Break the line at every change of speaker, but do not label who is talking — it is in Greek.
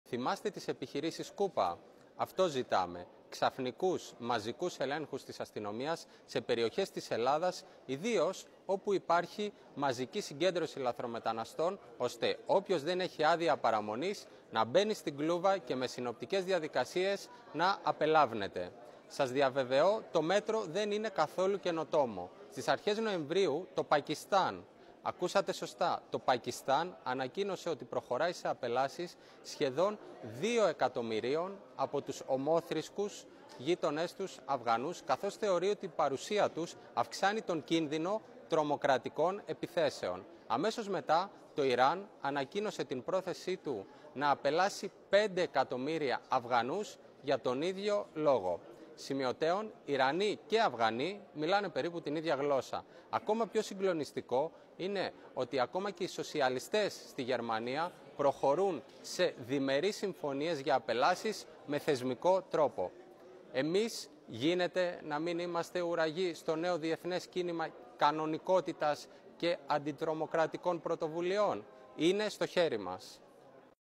Θυμάστε τις επιχειρήσεις Κούπα? Αυτό ζητάμε. Ξαφνικούς, μαζικούς ελέγχους της αστυνομίας σε περιοχές της Ελλάδας, ιδίως όπου υπάρχει μαζική συγκέντρωση λαθρομεταναστών, ώστε όποιος δεν έχει άδεια παραμονής να μπαίνει στην κλούβα και με συνοπτικές διαδικασίες να απελάβνεται. Σας διαβεβαιώ, το μέτρο δεν είναι καθόλου καινοτόμο. Στις αρχές Νοεμβρίου το Πακιστάν, ακούσατε σωστά, το Πακιστάν ανακοίνωσε ότι προχωράει σε απελάσεις σχεδόν 2 εκατομμυρίων από τους ομόθρησκους γείτονές τους Αφγανούς, καθώς θεωρεί ότι η παρουσία τους αυξάνει τον κίνδυνο τρομοκρατικών επιθέσεων. Αμέσως μετά, το Ιράν ανακοίνωσε την πρόθεσή του να απελάσει 5 εκατομμύρια Αφγανούς για τον ίδιο λόγο. Σημειωτέων, Ιρανοί και Αφγανοί μιλάνε περίπου την ίδια γλώσσα. Ακόμα πιο συγκλονιστικό είναι ότι ακόμα και οι σοσιαλιστές στη Γερμανία προχωρούν σε διμερείς συμφωνίες για απελάσεις με θεσμικό τρόπο. Εμείς γίνεται να μην είμαστε ουραγοί στο νέο διεθνές κίνημα κανονικότητας και αντιτρομοκρατικών πρωτοβουλειών? Είναι στο χέρι μας.